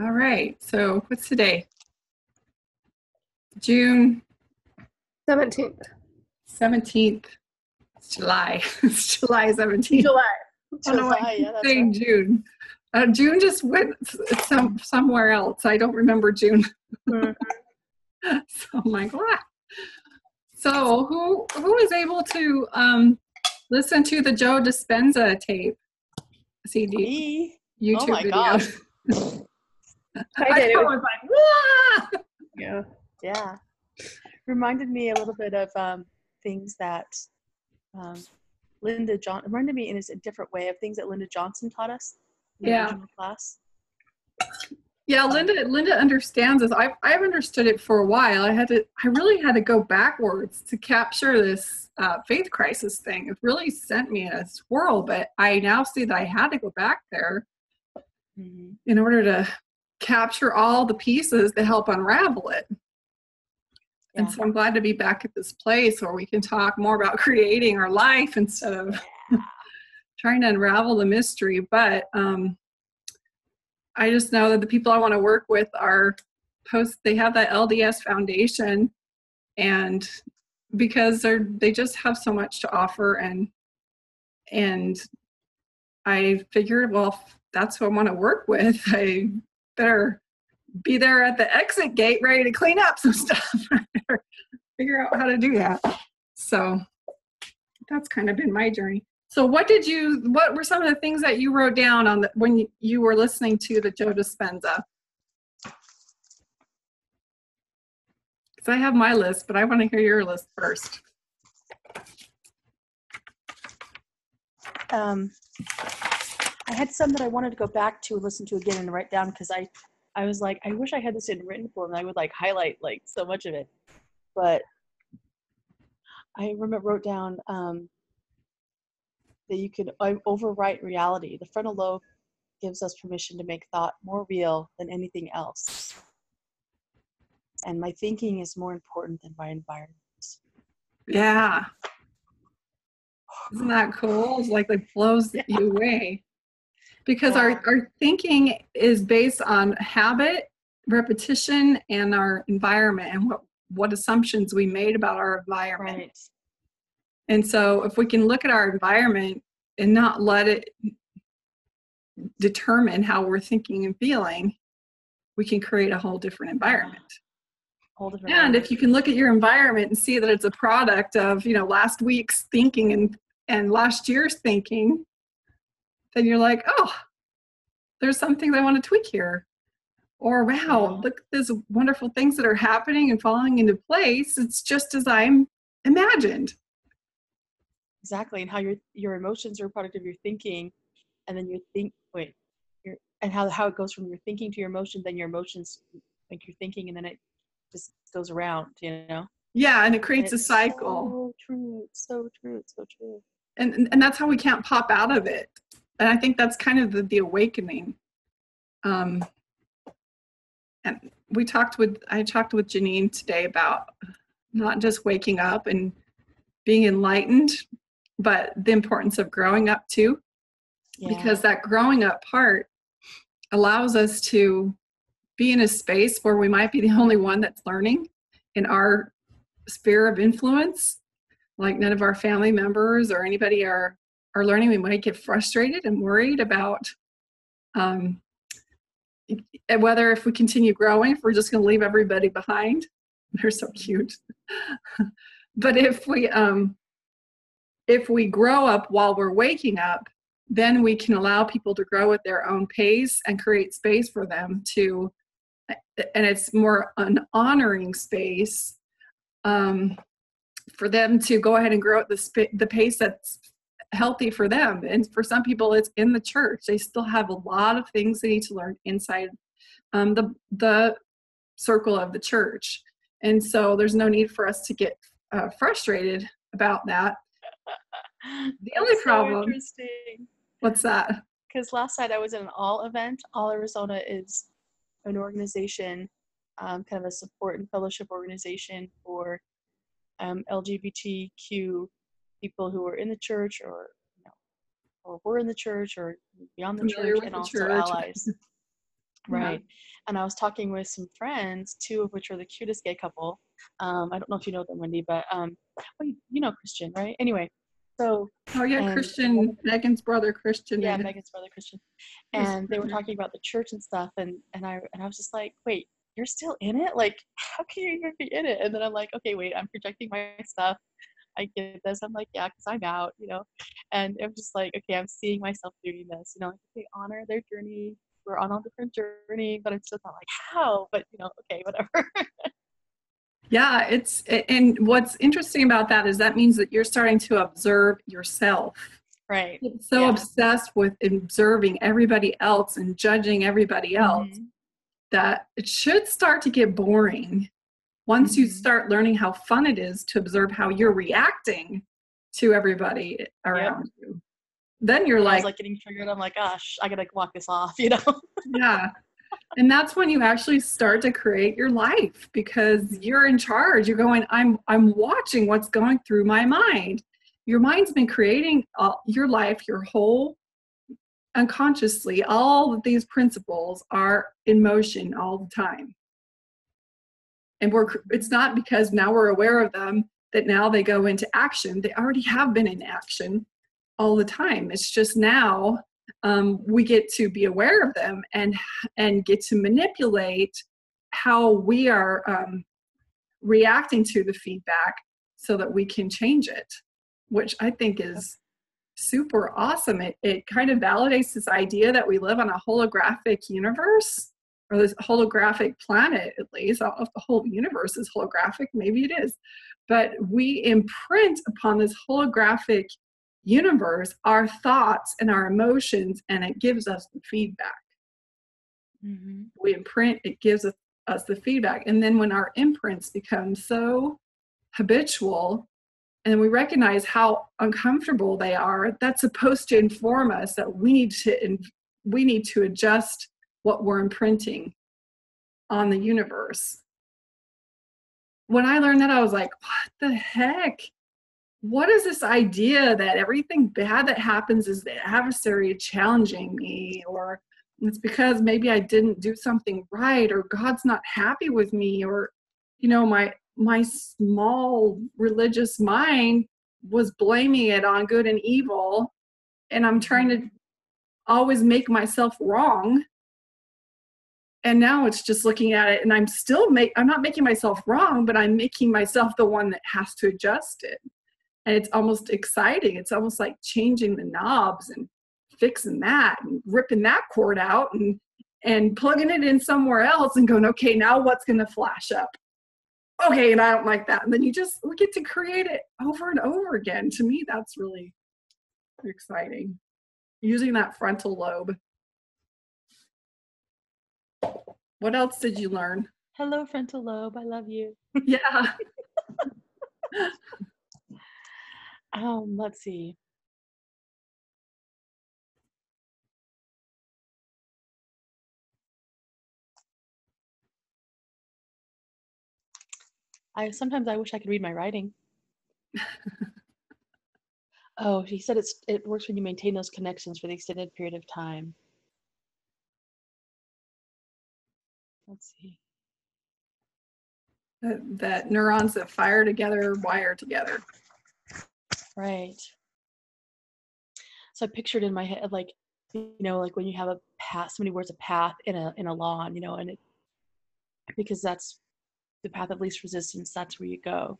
All right. So what's today? June 17th. 17th. It's July. It's July 17th. July. I don't know why I July, keep yeah, that's saying right. June. June just went somewhere else. I don't remember June. Mhm. So I'm like, what? So who was able to listen to the Joe Dispenza tape CD Me? YouTube Oh my video? gosh. I did. It was like, wah! Yeah. Yeah. Reminded me a little bit of things that reminded me in a different way of things that Linda Johnson taught us in the Yeah. original class. Yeah, Linda understands this. I've understood it for a while. I really had to go backwards to capture this faith crisis thing. It really sent me in a swirl, but I now see that I had to go back there Mm-hmm. in order to capture all the pieces to help unravel it. Yeah. And so I'm glad to be back at this place where we can talk more about creating our life instead of trying to unravel the mystery. But I just know that the people I want to work with they have that LDS foundation, and because they just have so much to offer, and I figured, well, if that's who I want to work with, I better be there at the exit gate ready to clean up some stuff. I better figure out how to do that. So that's kind of been my journey. So what were some of the things that you wrote down when you were listening to the Joe Dispenza? Because I have my list, but I want to hear your list first. I had some that I wanted to go back to and listen to again and write down because I was like, I wish I had this in written form and I would like highlight like so much of it. But I wrote down that you could overwrite reality. The frontal lobe gives us permission to make thought more real than anything else. And my thinking is more important than my environment. Yeah. Isn't that cool? It's like it blows you away. Because our thinking is based on habit, repetition, and our environment, and what assumptions we made about our environment. Right. And so if we can look at our environment and not let it determine how we're thinking and feeling, we can create a whole different environment. And if you can look at your environment and see that it's a product of, last week's thinking and last year's thinking, then you're like, oh, there's some things I want to tweak here. Or, wow, look at these wonderful things that are happening and falling into place. It's just as I'm imagined. Exactly. And how your emotions are a product of your thinking. And then and how it goes from your thinking to your emotion, then your emotions make your thinking, and then it just goes around, Yeah, and it creates a cycle. So true. It's so true. It's so true. And that's how we can't pop out of it. And I think that's kind of the awakening. And I talked with Janine today about not just waking up and being enlightened, but the importance of growing up too. Yeah. Because that growing up part allows us to be in a space where we might be the only one that's learning in our sphere of influence. Like none of our family members or anybody are learning. We might get frustrated and worried about whether if we continue growing, if we're just going to leave everybody behind. They're so cute. But if we grow up while we're waking up, then we can allow people to grow at their own pace and create space for them to, and it's more an honoring space for them to go ahead and grow at the pace that's healthy for them. And for some people, it's in the church. They still have a lot of things they need to learn inside the circle of the church. And so there's no need for us to get frustrated about that. The only problem. Interesting. What's that? Because last night I was in an All event. All Arizona is an organization, kind of a support and fellowship organization for LGBTQ people who are in the church or were in the church or beyond the church, and also allies. Right. And I was talking with some friends, two of which are the cutest gay couple. I don't know if you know them, Wendy, but well, you know Christian, right? Anyway, so Oh yeah, and one Christian, of Megan's brother Christian yeah, and Megan's brother Christian, his and they were partner. talking about the church and stuff, and I was just like, wait, you're still in it? Like, how can you even be in it? And then I'm like, okay, wait, I'm projecting my stuff. I get this. I'm like, yeah, because I'm out, you know. And I'm just like, okay, I'm seeing myself doing this, you know, like, okay, honor their journey. We're on a different journey, but I'm still not like how, but you know, okay, whatever. Yeah, and what's interesting about that is that means that you're starting to observe yourself. Right. Get so Yeah. obsessed with observing everybody else and judging everybody else Mhm. that it should start to get boring once you Mhm. start learning how fun it is to observe how you're reacting to everybody Yep. around you. Then you're When I was like, like getting triggered, I'm like, gosh, I gotta walk this off, you know? yeah. And that's when you actually start to create your life because you're in charge. You're going, I'm watching what's going through my mind. Your mind's been creating your life, your whole unconsciously. All of these principles are in motion all the time. And it's not because now we're aware of them that now they go into action. They already have been in action all the time. It's just now we get to be aware of them and get to manipulate how we are reacting to the feedback so that we can change it, which I think is super awesome. It kind of validates this idea that we live on a holographic universe or this holographic planet, at least. I don't know if the whole universe is holographic, maybe it is. But we imprint upon this holographic universe our thoughts and our emotions, and it gives us the feedback. Mhm. We imprint, it gives us the feedback. And then when our imprints become so habitual, and we recognize how uncomfortable they are, that's supposed to inform us that we need to adjust what we're imprinting on the universe. When I learned that, I was like, what the heck? What is this idea that everything bad that happens is the adversary challenging me, or it's because maybe I didn't do something right, or God's not happy with me, or my small religious mind was blaming it on good and evil, and I'm trying to always make myself wrong. And now it's just looking at it, and I'm not making myself wrong, but I'm making myself the one that has to adjust it. And it's almost exciting. It's almost like changing the knobs and fixing that and ripping that cord out and plugging it in somewhere else and going, okay, now what's going to flash up? Okay, and I don't like that. And then we get to create it over and over again. To me, that's really exciting. Using that frontal lobe. What else did you learn? Hello, frontal lobe. I love you. Yeah. Let's see. Sometimes I wish I could read my writing. Oh, he said it works when you maintain those connections for the extended period of time. Let's see. That neurons that fire together wire together. Right. So I pictured in my head, like, like when you have a path, somebody wears a path in a lawn, and because that's the path of least resistance, that's where you go,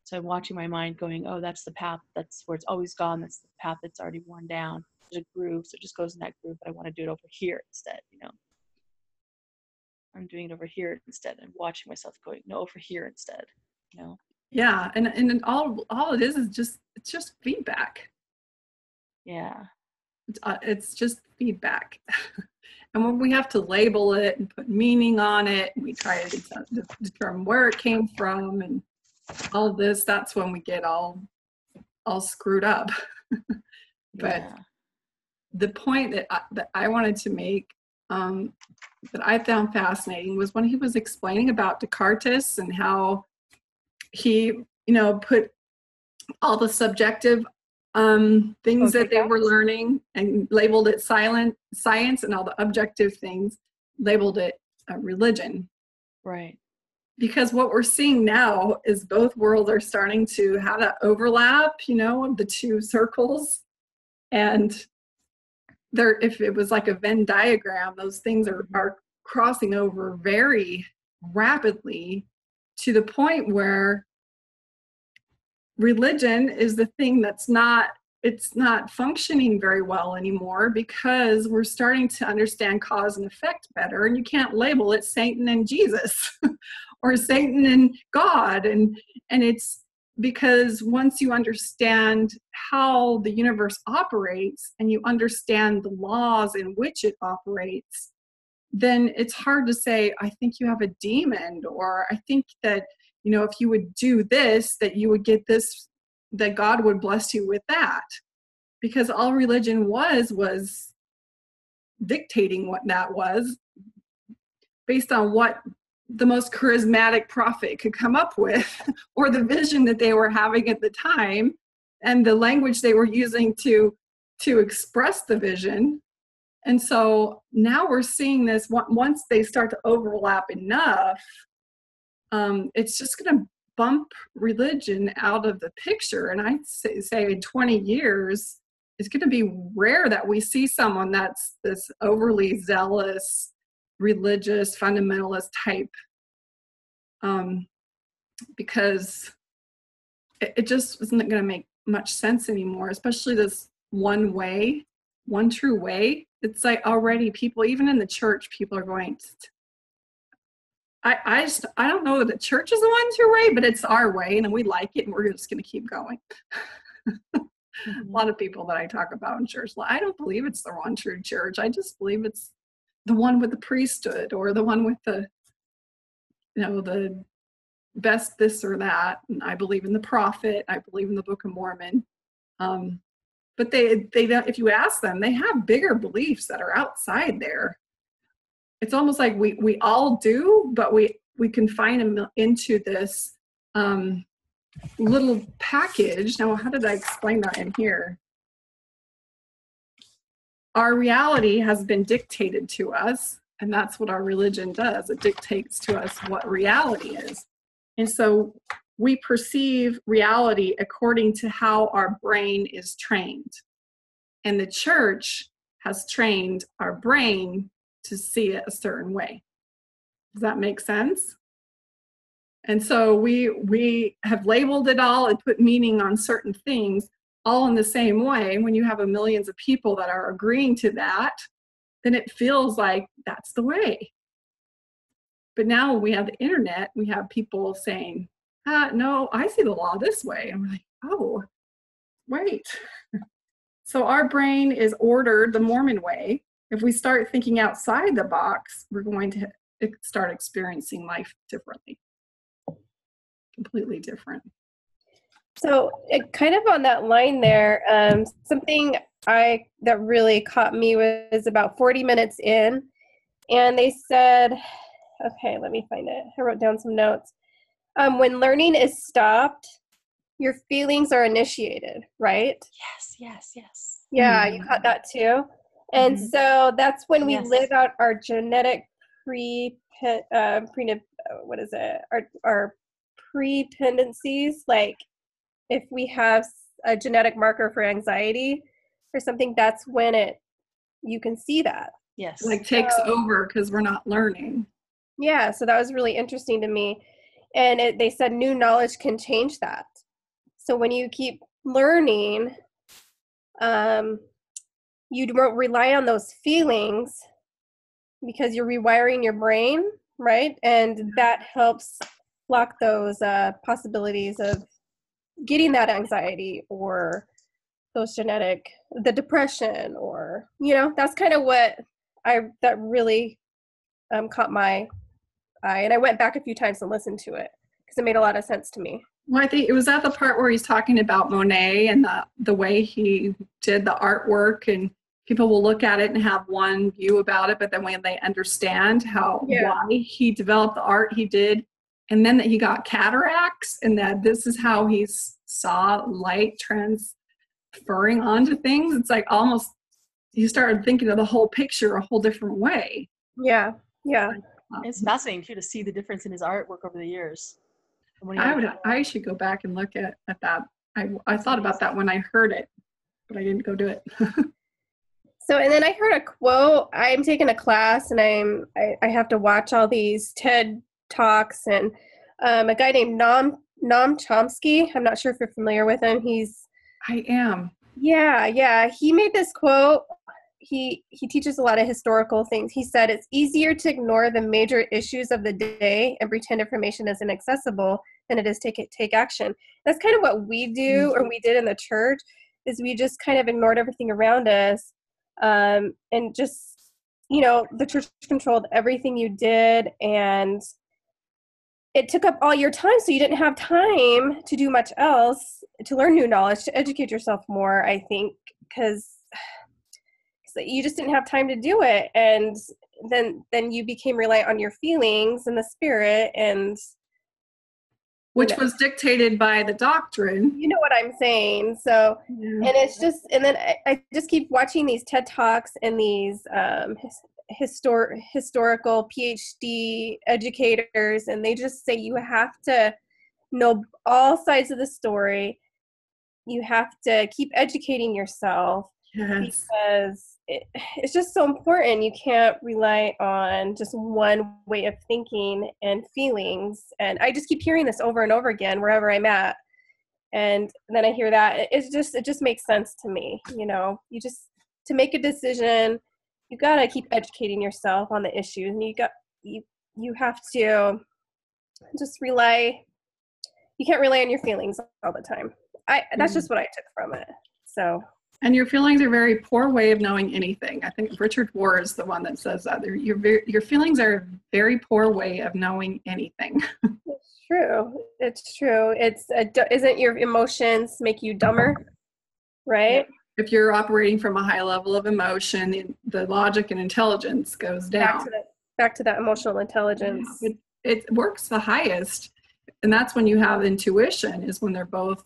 So I'm watching my mind going, oh, that's the path, that's where it's always gone, that's the path that's already worn down. There's a groove, so it just goes in that groove, but I want to do it over here instead, I'm doing it over here instead and watching myself going, no, over here instead, Yeah, and all it is it's just feedback. Yeah. It's just feedback. And when we have to label it and put meaning on it, and we try to determine where it came from and all this, that's when we get all screwed up. But Yeah. the point that I wanted to make that I found fascinating was when he was explaining about Descartes and how he, put all the subjective things that Okay, they were learning, and labeled it science, and all the objective things labeled it religion. right. Because what we're seeing now is both worlds are starting to have that overlap, of the two circles. And there, if it was like a Venn diagram, those things are crossing over very rapidly, to the point where religion is the thing that's not functioning very well anymore, because we're starting to understand cause and effect better, and you can't label it Satan and Jesus or Satan and God, and it's because once you understand how the universe operates and you understand the laws in which it operates, then it's hard to say, I think you have a demon, or I think that, if you would do this, that you would get this, that God would bless you with that. Because all religion was dictating what that was, based on what the most charismatic prophet could come up with, or the vision that they were having at the time, and the language they were using to express the vision. And so now we're seeing this, once they start to overlap enough, it's just going to bump religion out of the picture. And I say in 20 years, it's going to be rare that we see someone that's this overly zealous, religious, fundamentalist type, because it just isn't going to make much sense anymore, especially this one true way. It's like already people, even in the church, people are going, I don't know that the church is the one true way, but it's our way and we like it, and we're just going to keep going. A lot of people that I talk about in church, I don't believe it's the one true church. I just believe it's the one with the priesthood, or the one with the, the best this or that. And I believe in the prophet. I believe in the Book of Mormon. But they don't, if you ask them, they have bigger beliefs that are outside there. It's almost like we all do, but we confine them into this little package. Now, how did I explain that in here? Our reality has been dictated to us, and that's what our religion does. It dictates to us what reality is. And so we perceive reality according to how our brain is trained. And the church has trained our brain to see it a certain way. Does that make sense? And so we have labeled it all and put meaning on certain things, all in the same way. When you have millions of people that are agreeing to that, then it feels like that's the way. But now we have the internet, we have people saying, no, I see the law this way. And we're like, oh, wait. So our brain is ordered the Mormon way. If we start thinking outside the box, we're going to start experiencing life differently. Completely different. So it kind of on that line there, something that really caught me was about 40 minutes in, and they said, okay, let me find it. I wrote down some notes. When learning is stopped, your feelings are initiated, right? Yes. Yeah, you caught that too. And so that's when we live out our genetic our prependencies. Like if we have a genetic marker for anxiety or something, that's when you can see that. Yes. Like takes over because we're not learning. Yeah, so that was really interesting to me. And they said new knowledge can change that. So when you keep learning, you don't rely on those feelings because you're rewiring your brain, right? And that helps block those possibilities of getting that anxiety or the depression, or, that's kind of what that really caught my eye. And I went back a few times and listened to it because it made a lot of sense to me. Well, I think it was at the part where he's talking about Monet and the way he did the artwork, and people will look at it and have one view about it, but then when they understand why he developed the art he did, and then that he got cataracts, and that this is how he saw light referring onto things, it's like almost you started thinking of the whole picture a whole different way. Yeah. It's fascinating too to see the difference in his artwork over the years. And when he I should go back and look at that. I thought about that when I heard it, but I didn't go do it. So, and then I heard a quote. I'm taking a class, and I have to watch all these TED Talks, and a guy named Noam Chomsky. I'm not sure if you're familiar with him. I am. Yeah. He made this quote. He teaches a lot of historical things. He said, it's easier to ignore the major issues of the day and pretend information is inaccessible than it is to take action. That's kind of what we do, or we did in the church, is we just kind of ignored everything around us. And just, the church controlled everything you did, and it took up all your time, so you didn't have time to do much else, to learn new knowledge, to educate yourself more, I think, because you just didn't have time to do it. And then you became reliant on your feelings and the spirit, and which was dictated by the doctrine. You know what I'm saying? So, and it's just, and then I just keep watching these TED Talks and these historical PhD educators, and they just say you have to know all sides of the story. You have to keep educating yourself, because it's just so important. You can't rely on just one way of thinking and feelings. And I just keep hearing this over and over again wherever I'm at. And then I hear that it just makes sense to me. You just, to make a decision, you got to keep educating yourself on the issues, and you have to just you can't rely on your feelings all the time. That's just what I took from it. So. And your feelings are a very poor way of knowing anything. I think Richard Rohr is the one that says that. Your feelings are a very poor way of knowing anything. It's true. Isn't your emotions make you dumber, right? If you're operating from a high level of emotion, the logic and intelligence goes down. Back to that emotional intelligence. Yeah, it works the highest. And that's when you have intuition, is when they're both,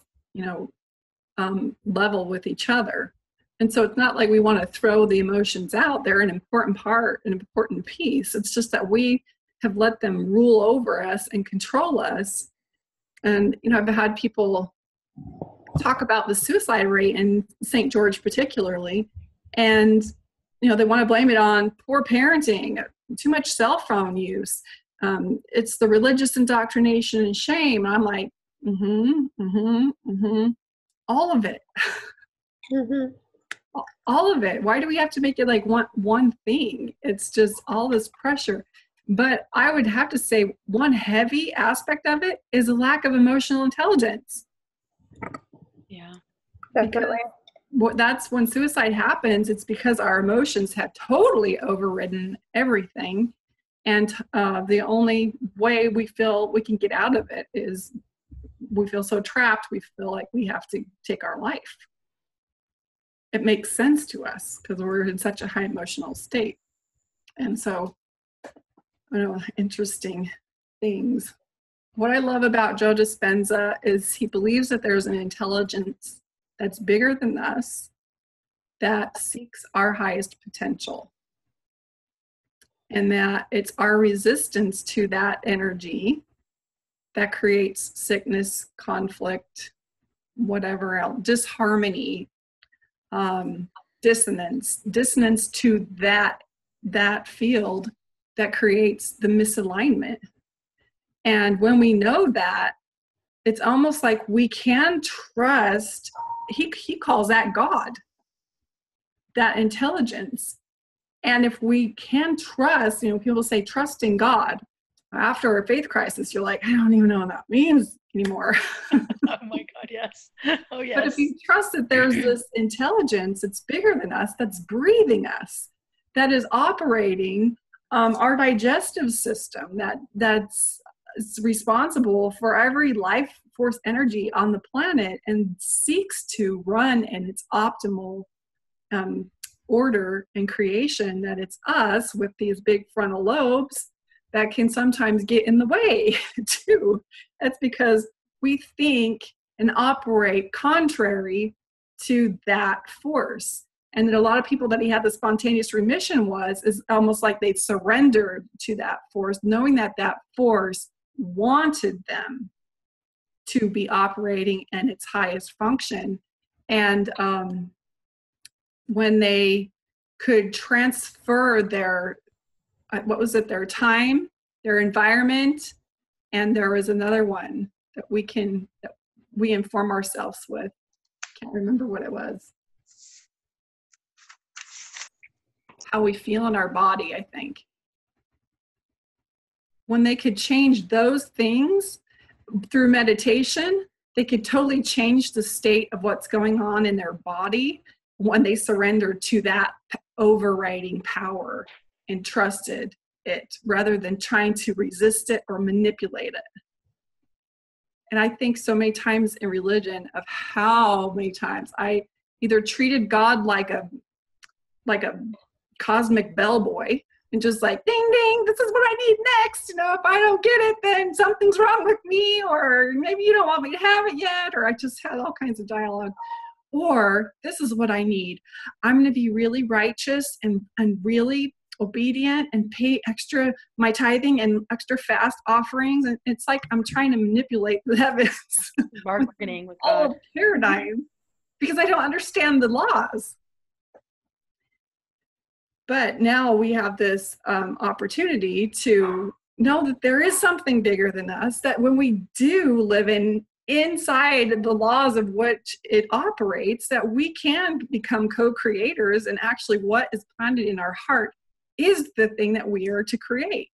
level with each other. And so it's not like we want to throw the emotions out. They're an important part, an important piece. It's just that we have let them rule over us and control us. And, I've had people talk about the suicide rate in St. George particularly. And, they want to blame it on poor parenting, too much cell phone use. It's the religious indoctrination and shame. And I'm like, all of it. All of it. Why do we have to make it like one thing? It's just all this pressure. But I would have to say one heavy aspect of it is a lack of emotional intelligence. Yeah. Definitely. That's when suicide happens. It's because our emotions have totally overridden everything. And the only way we feel we can get out of it is we feel so trapped, we feel like we have to take our life. It makes sense to us because we're in such a high emotional state. And so, interesting things. What I love about Joe Dispenza is he believes that there's an intelligence that's bigger than us that seeks our highest potential. And that it's our resistance to that energy that creates sickness, conflict, whatever else, disharmony, dissonance to that field that creates the misalignment. And when we know that, it's almost like we can trust, he calls that God, that intelligence. And if we can trust, people say trust in God. After a faith crisis, you're like, I don't even know what that means anymore. Oh my God, yes. Oh yes. But if you trust that there's this intelligence that's bigger than us, that's breathing us, that is operating our digestive system, that's responsible for every life force energy on the planet and seeks to run in its optimal order and creation, that it's us with these big frontal lobes that can sometimes get in the way too. That's because we think and operate contrary to that force. And that a lot of people that he had the spontaneous remission is almost like they surrendered to that force, knowing that that force wanted them to be operating in its highest function. And when they could transfer their, their time, their environment, and there was another one that we inform ourselves with. Can't remember what it was. How we feel in our body, I think. When they could change those things through meditation, they could totally change the state of what's going on in their body when they surrendered to that overriding power and trusted it rather than trying to resist it or manipulate it. And I think so many times in religion of how many times I either treated God like a cosmic bellboy and just like, ding, ding, this is what I need next. You know, if I don't get it, then something's wrong with me, or maybe you don't want me to have it yet, or I just had all kinds of dialogue. Or this is what I need. I'm going to be really righteous and really obedient and pay extra my tithing and extra fast offerings. And it's like I'm trying to manipulate the heavens. Bargaining with all God. of paradigm because I don't understand the laws. But now we have this opportunity to know that there is something bigger than us, that when we do live inside the laws of which it operates, that we can become co-creators, and actually what is planted in our heart is the thing that we are to create.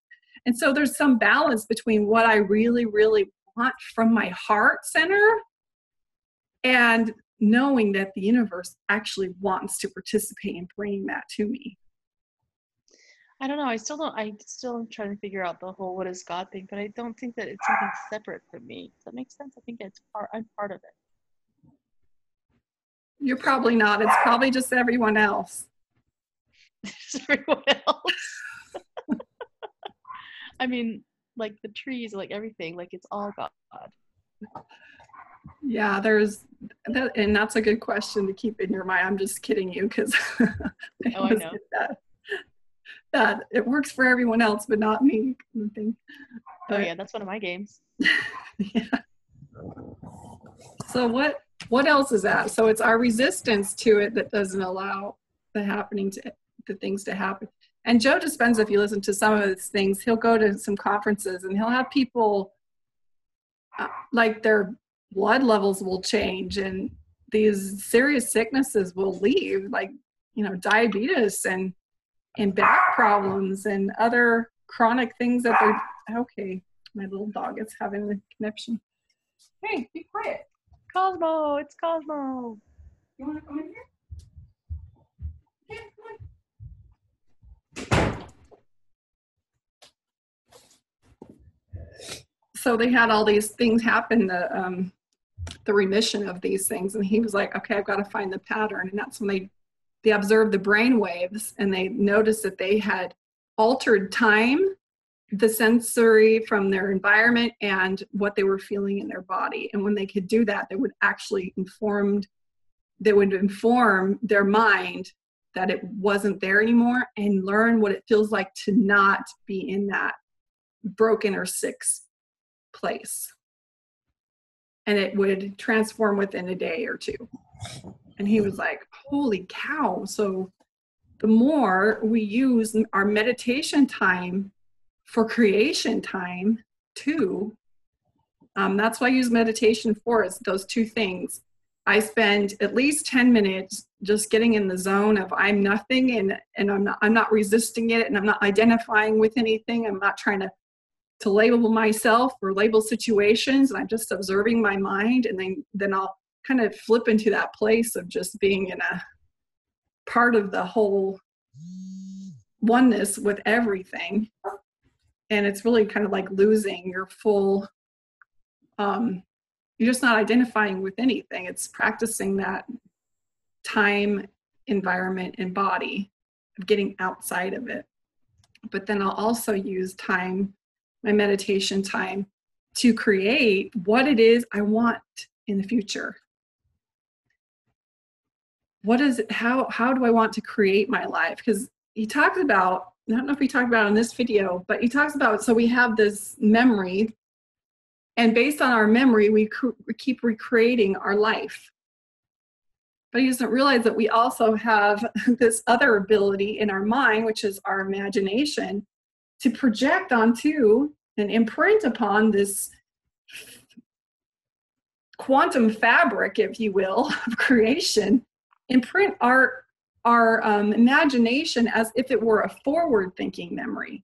And so there's some balance between what I really, really want from my heart center and knowing that the universe actually wants to participate in bringing that to me. I don't know. I still am trying to figure out the whole what is God thing, but I don't think that it's something separate from me. Does that make sense? I think I'm part of it. You're probably not. It's probably just everyone else. Just everyone else. I mean, like the trees, like everything, like it's all God. Yeah, there's that, and that's a good question to keep in your mind. I'm just kidding you because I know that it works for everyone else, but not me. Oh yeah, that's one of my games. Yeah. So what else is that? So it's our resistance to it that doesn't allow the things to happen. And Joe Dispenza, if you listen to some of his things, he'll go to some conferences and he'll have people like their blood levels will change and these serious sicknesses will leave, like, you know, diabetes and back problems and other chronic things that they're, okay, my little dog is having a connection. Hey, be quiet. Cosmo, it's Cosmo. You want to come in here? Yeah, come on. So they had all these things happen, the remission of these things, and he was like, okay, I've got to find the pattern. And that's when they observed the brain waves, and they noticed that they had altered time, the sensory from their environment, and what they were feeling in their body. And when they could do that, they would actually inform their mind that it wasn't there anymore, and learn what it feels like to not be in that broken or sick place. And it would transform within a day or two. And he was like, holy cow. So the more we use our meditation time for creation time too, that's what I use meditation for, is those two things. I spend at least 10 minutes just getting in the zone of I'm nothing, and I'm not resisting it, and I'm not identifying with anything. I'm not trying to label myself or label situations, and I'm just observing my mind, and then I'll kind of flip into that place of just being in a part of the whole oneness with everything. And it's really kind of like losing your full, you're just not identifying with anything. It's practicing that time, environment, and body of getting outside of it. But then I'll also use time, my meditation time, to create what it is I want in the future. what is it, how do I want to create my life? Because he talks about, I don't know if he talked about it in this video, but he talks about, so we have this memory, and based on our memory, we keep recreating our life. But he doesn't realize that we also have this other ability in our mind, which is our imagination, to project onto and imprint upon this quantum fabric, if you will, of creation, imprint our imagination as if it were a forward-thinking memory.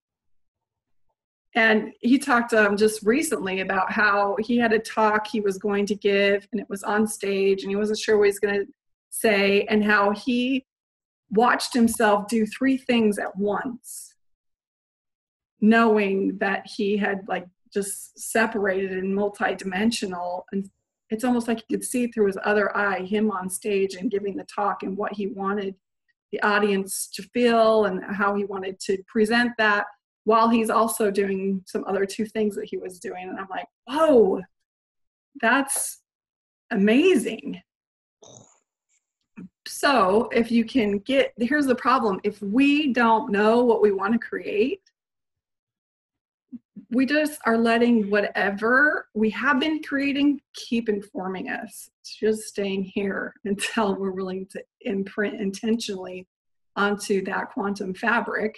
And he talked just recently about how he had a talk he was going to give, and it was on stage, and he wasn't sure what he was going to say, and how he watched himself do 3 things at once, knowing that he had like just separated and multidimensional, and it's almost like you could see through his other eye him on stage and giving the talk and what he wanted the audience to feel and how he wanted to present that, while he's also doing some other 2 things that he was doing. And I'm like, whoa, that's amazing. So if you can get, here's the problem. If we don't know what we want to create, we just are letting whatever we have been creating keep informing us. It's just staying here until we're willing to imprint intentionally onto that quantum fabric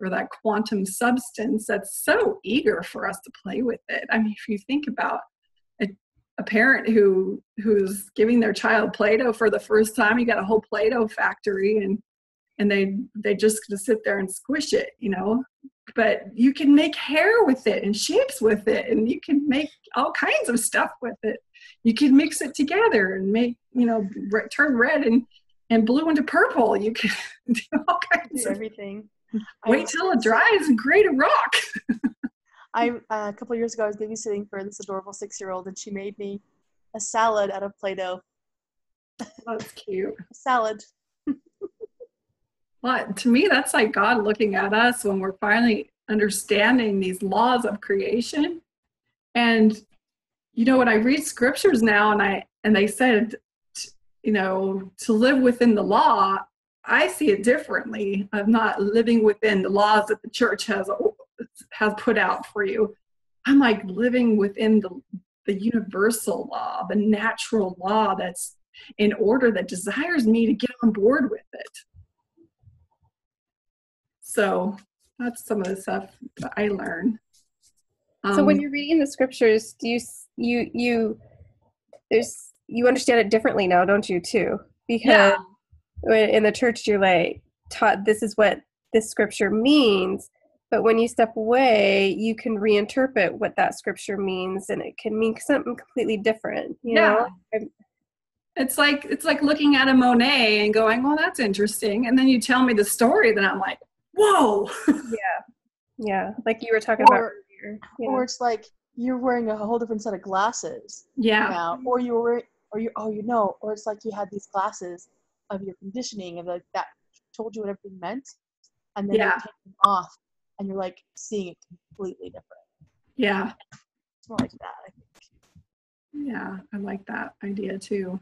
or that quantum substance that's so eager for us to play with it. I mean, if you think about a parent who's giving their child Play-Doh for the first time, you got a whole Play-Doh factory, and they just gonna sit there and squish it, you know. But you can make hair with it and shapes with it, and you can make all kinds of stuff with it. You can mix it together and make, you know, turn red and blue into purple. You can do all kinds of everything. Wait till it dries and create a rock. A couple of years ago, I was babysitting for this adorable 6-year-old, and she made me a salad out of Play-Doh. That's cute. A salad. Well, to me, that's like God looking at us when we're finally understanding these laws of creation. And, you know, when I read scriptures now and they said, you know, to live within the law, I see it differently of not living within the laws that the church has put out for you. I'm like living within the universal law, the natural law that's in order, that desires me to get on board with it. So that's some of the stuff that I learned. So when you're reading the scriptures, do you understand it differently now, don't you, too? Because in the church you're like taught this is what this scripture means, but when you step away, you can reinterpret what that scripture means, and it can mean something completely different. You know? It's like looking at a Monet and going, well, that's interesting. And then you tell me the story, then I'm like, whoa. Yeah. Like you were talking about earlier. Or it's like you're wearing a whole different set of glasses. Yeah. Now, or it's like you had these glasses of your conditioning of like that told you what everything meant, and then you take them off, and you're like seeing it completely different. Yeah. It's more like that, I think. Yeah, I like that idea too.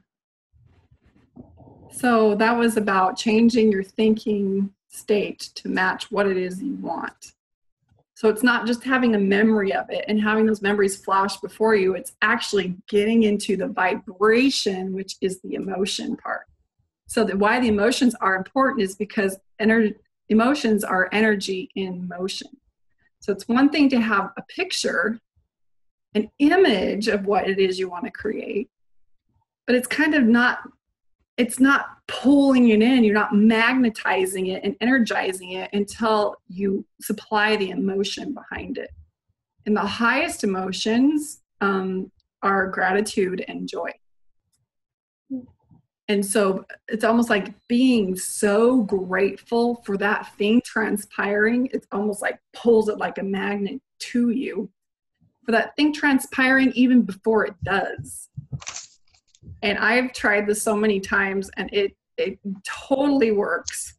So that was about changing your thinking state to match what it is you want. So it's not just having a memory of it and having those memories flash before you. It's actually getting into the vibration, which is the emotion part. So why the emotions are important is because emotions are energy in motion. So it's one thing to have a picture, an image of what it is you want to create, but it's kind of not, it's not pulling it in. You're not magnetizing it and energizing it until you supply the emotion behind it. And the highest emotions are gratitude and joy. And so it's almost like being so grateful for that thing transpiring. It's almost like pulls it like a magnet to you for that thing transpiring even before it does. And I've tried this so many times, and it totally works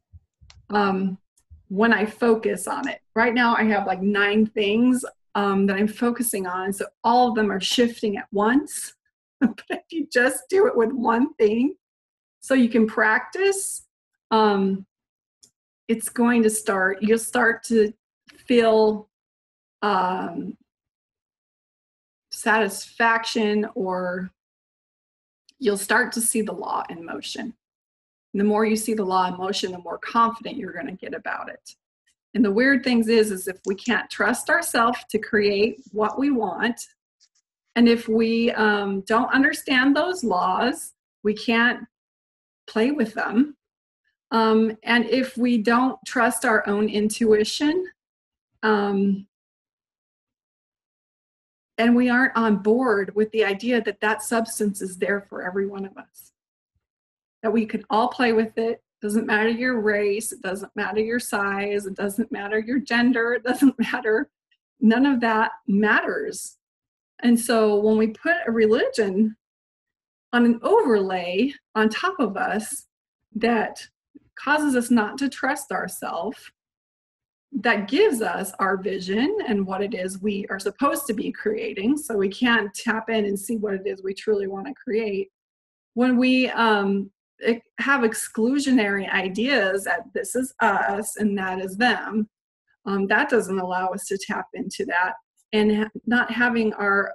when I focus on it. Right now I have like 9 things that I'm focusing on. So all of them are shifting at once. But if you just do it with one thing, so you can practice, it's going to start, you'll start to feel satisfaction, or you'll start to see the law in motion. And the more you see the law in motion, the more confident you're going to get about it. And the weird thing is if we can't trust ourselves to create what we want, and if we don't understand those laws, we can't play with them. And if we don't trust our own intuition, and we aren't on board with the idea that that substance is there for every one of us, that we can all play with it. Doesn't matter your race, it doesn't matter your size, it doesn't matter your gender, it doesn't matter. None of that matters. And so when we put a religion on an overlay on top of us that causes us not to trust ourselves, that gives us our vision and what it is we are supposed to be creating, so we can't tap in and see what it is we truly want to create. When we have exclusionary ideas that this is us and that is them, that doesn't allow us to tap into that, and not having our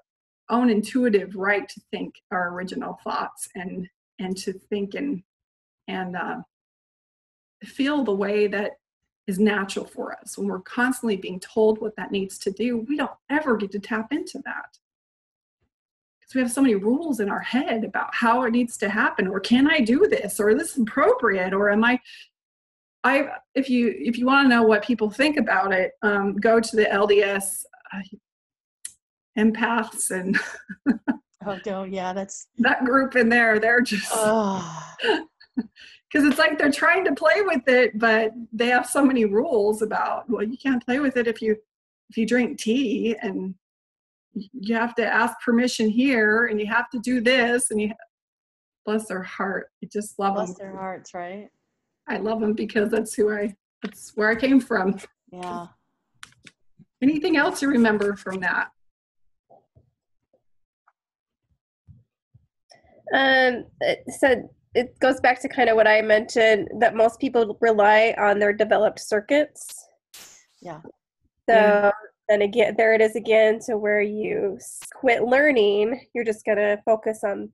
own intuitive right to think our original thoughts and to think and feel the way that is natural for us. When we're constantly being told what that needs to do, we don't ever get to tap into that. Because we have so many rules in our head about how it needs to happen, or can I do this, or this is appropriate, or am I if you want to know what people think about it, go to the LDS empaths and that's that group in there. They're just because it's like they're trying to play with it, but they have so many rules about, well, you can't play with it if you drink tea, and you have to ask permission here, and you have to do this, and bless their heart. I just love them. Bless their hearts, right? I love them because that's where I came from. Yeah. Anything else you remember from that? So it goes back to kind of what I mentioned, that most people rely on their developed circuits. Yeah. So then again, there it is again, to where you quit learning, you're just going to focus on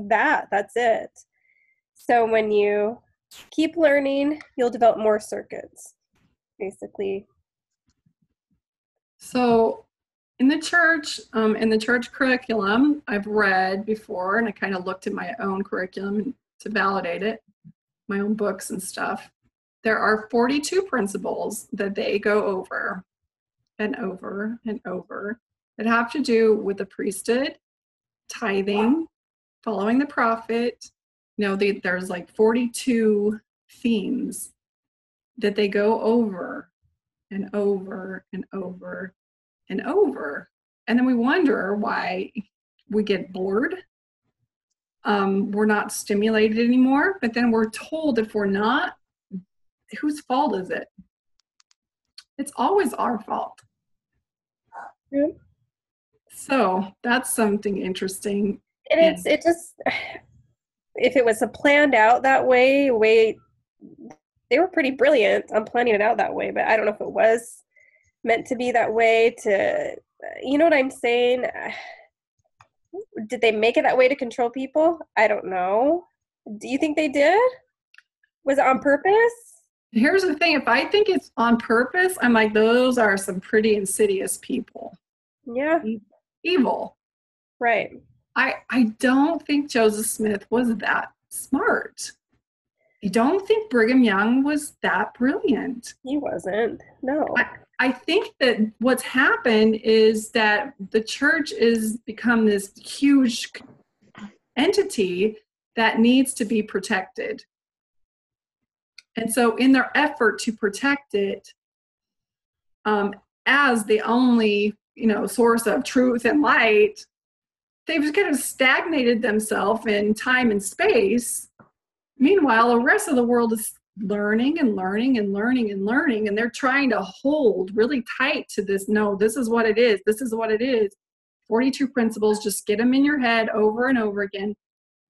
that's it. So when you keep learning, you'll develop more circuits, basically. So in the church curriculum, I've read before, and I kind of looked at my own curriculum to validate it, my own books and stuff. There are 42 principles that they go over and over and over that have to do with the priesthood, tithing, following the prophet. There's like 42 themes that they go over and over and over and over. And then we wonder why we get bored. We're not stimulated anymore, but then we're told if we're not, whose fault is it? It's always our fault. Yeah. So that's something interesting. And it just, if it was planned out that way, they were pretty brilliant on planning it out that way, but I don't know if it was meant to be that way you know what I'm saying? Did they make it that way to control people? I don't know. Do you think they did? Was it on purpose? Here's the thing. If I think it's on purpose, I'm like, those are some pretty insidious people. Yeah. Evil. Right. I don't think Joseph Smith was that smart. I don't think Brigham Young was that brilliant. He wasn't. No. I think that what's happened is that the church has become this huge entity that needs to be protected. And so in their effort to protect it, as the only, source of truth and light, they've kind of stagnated themselves in time and space. Meanwhile, the rest of the world is learning and learning and learning and learning, and they're trying to hold really tight to this. No, this is what it is. This is what it is. 42 principles, just get them in your head over and over again.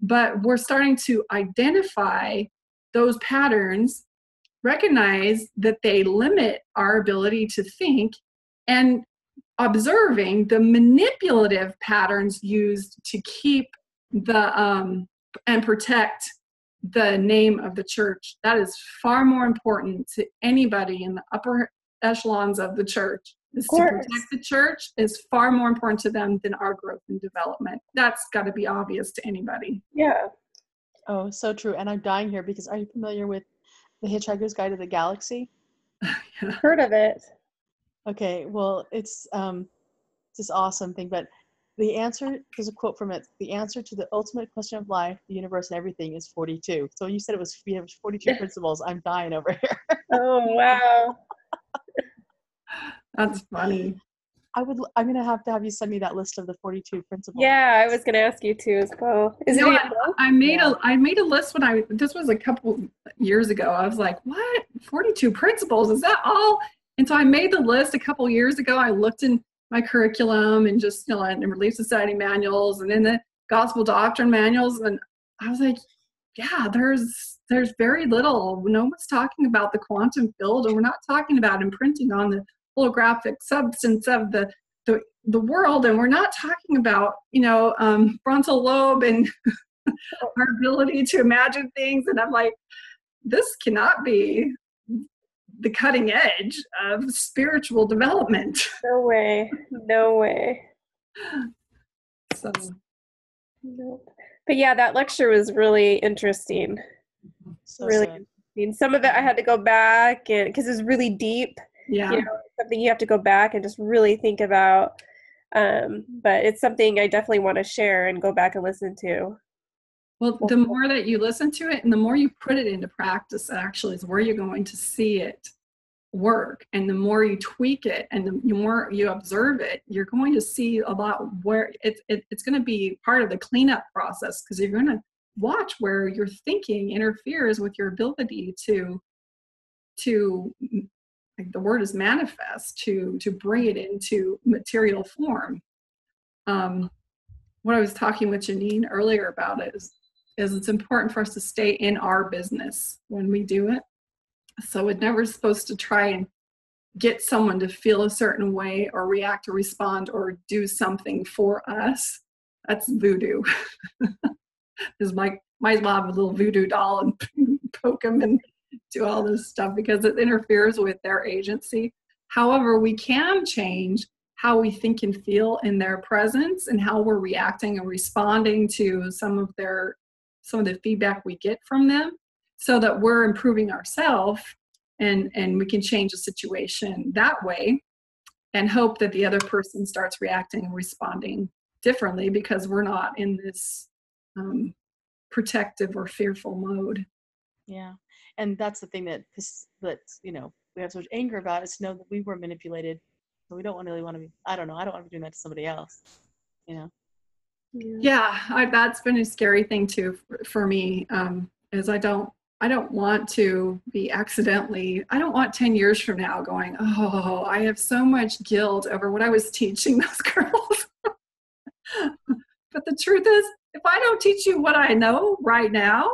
but we're starting to identify those patterns, recognize that they limit our ability to think, and observing the manipulative patterns used to keep and protect the name of the church. That is far more important to anybody in the upper echelons of the church. Is to protect the church is far more important to them than our growth and development. That's got to be obvious to anybody. Yeah. Oh, so true. And I'm dying here because are you familiar with The Hitchhiker's Guide to the Galaxy? Yeah. Heard of it. Okay, well, it's this awesome thing, but the answer, there's a quote from it, the answer to the ultimate question of life, the universe, and everything is 42. So you said we have 42 principles. I'm dying over here. Oh, wow. That's funny. I'm going to have you send me that list of the 42 principles. Yeah, I was going to ask you too as well. Is it in your book? I made a list when this was a couple years ago. I was like, what? 42 principles? Is that all? And so I made the list a couple years ago. I looked in my curriculum and just, in Relief Society manuals and in the Gospel Doctrine manuals. And I was like, yeah, there's very little. No one's talking about the quantum field, and we're not talking about imprinting on the holographic substance of the world, and we're not talking about frontal lobe and our ability to imagine things. And I'm like, this cannot be the cutting edge of spiritual development. No way. So nope. But yeah, that lecture was really interesting. So really sad. interesting. Some of it I had to go back and because it's really deep. yeah. Something you have to go back and just really think about. But it's something I definitely want to share and go back and listen to. Well, the more that you listen to it and the more you put it into practice, actually is where you're going to see it work. And the more you tweak it and the more you observe it, you're going to see a lot where it's going to be part of the cleanup process, because you're going to watch where your thinking interferes with your ability to like the word is manifest, to bring it into material form. What I was talking with Janine earlier about is it's important for us to stay in our business when we do it. So we're never supposed to try and get someone to feel a certain way or react or respond or do something for us. That's voodoo. Because might as well have a little voodoo doll and poke them and do all this stuff because it interferes with their agency. However, we can change how we think and feel in their presence and how we're reacting and responding to some of the feedback we get from them, so that we're improving ourselves and we can change the situation that way and hope that the other person starts reacting and responding differently because we're not in this protective or fearful mode. Yeah. And that's the thing that we have so much anger about, is to know that we were manipulated. So we don't really want to be, I don't want to be doing that to somebody else, Yeah, that's been a scary thing too for me, is I don't want to be I don't want 10 years from now going, oh, I have so much guilt over what I was teaching those girls. But the truth is, if I don't teach you what I know right now,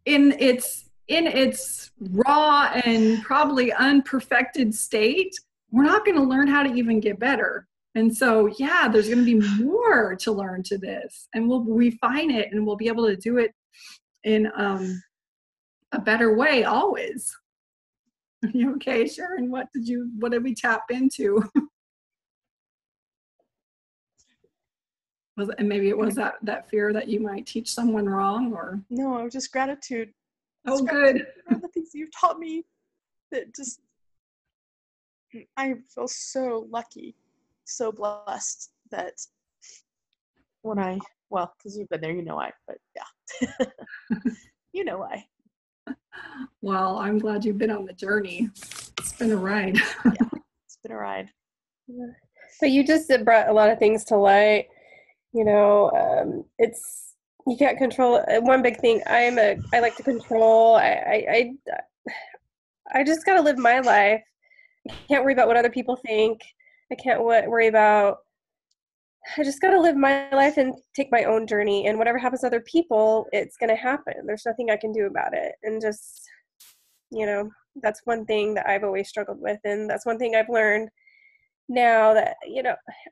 in its raw and probably unperfected state, we're not going to learn how to even get better. And so, yeah, there's going to be more to learn to this, and we'll refine it, and we'll be able to do it in a better way always. Are you okay, Sharon? What did we tap into? Maybe it was that fear that you might teach someone wrong, or no, it was just gratitude. Oh, good. For the things you've taught me, that just I feel so lucky, so blessed that because you've been there, why, but yeah. Why. Well, I'm glad you've been on the journey. It's been a ride. Yeah, it's been a ride. But you just brought a lot of things to light. It's, you can't control one big thing. I like to control. I just got to live my life. I can't worry about what other people think. I can't worry about I just got to live my life and take my own journey, and whatever happens to other people, it's going to happen. There's nothing I can do about it. And just, that's one thing that I've always struggled with. And that's one thing I've learned now that,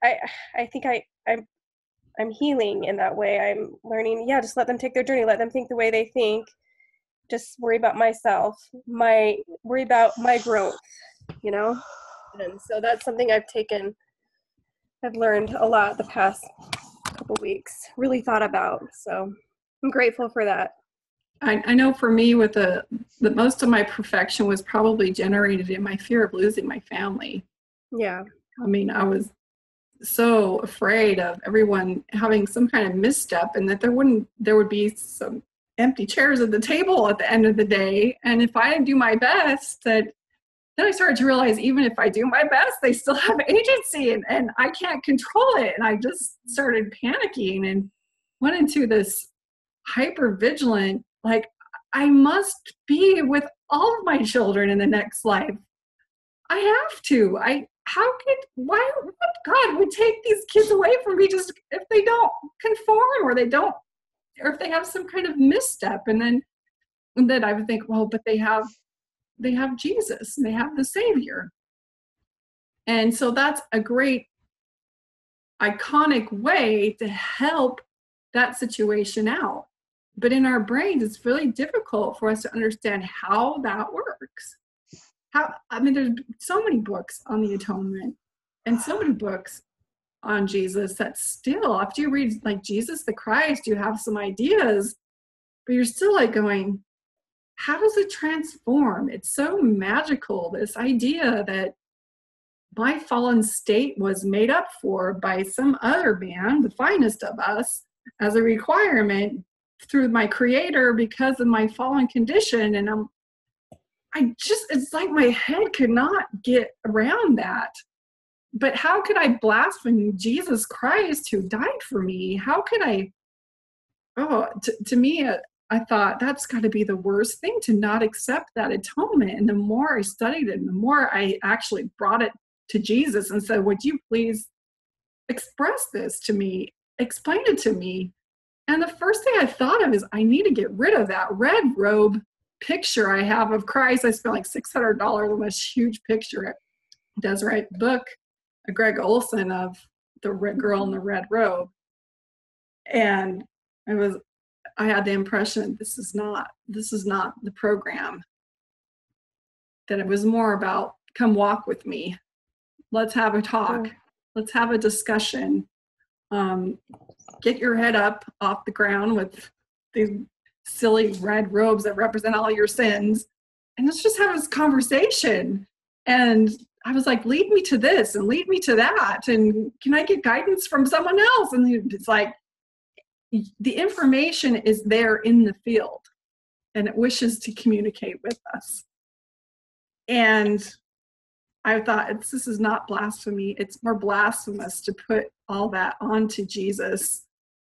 I think I'm healing in that way. I'm learning, just let them take their journey. Let them think the way they think. Just worry about myself, worry about my growth, And so that's something I've learned a lot the past couple weeks, really thought about. So I'm grateful for that. I know for me, with the most of my perfection was probably generated in my fear of losing my family. Yeah. I mean, I was so afraid of everyone having some kind of misstep, and that there would be some empty chairs at the table at the end of the day. And if I didn't do my best, then I started to realize, even if I do my best, they still have agency, and I can't control it. And I just started panicking and went into this hyper vigilant, like, I must be with all of my children in the next life. I have to. What God would take these kids away from me just if they don't conform, or if they have some kind of misstep. And then I would think, well, but they have Jesus, and they have the Savior. And so that's a great iconic way to help that situation out. But in our brains, it's really difficult for us to understand how that works. There's so many books on the atonement and so many books on Jesus that still, after you read like Jesus the Christ, you have some ideas, but you're still like going, how does it transform? It's so magical, this idea that my fallen state was made up for by some other man, the finest of us, as a requirement through my Creator because of my fallen condition. And it's like my head could not get around that. But how could I blaspheme Jesus Christ who died for me? How could I? To me, I thought that's got to be the worst thing, to not accept that atonement. And the more I studied it, and the more I actually brought it to Jesus and said, would you please express this to me? Explain it to me. And the first thing I thought of is, I need to get rid of that red robe picture I have of Christ. I spent like $600 on this huge picture. Deseret book, Greg Olson, of the girl in the red robe. And I had the impression this is not the program. That it was more about, come walk with me. Let's have a talk. Let's have a discussion. Get your head up off the ground with these silly red robes that represent all your sins, and let's just have this conversation. And I was like, lead me to this and lead me to that, and can I get guidance from someone else? And it's like, the information is there in the field, and it wishes to communicate with us. And I thought, this is not blasphemy. It's more blasphemous to put all that onto Jesus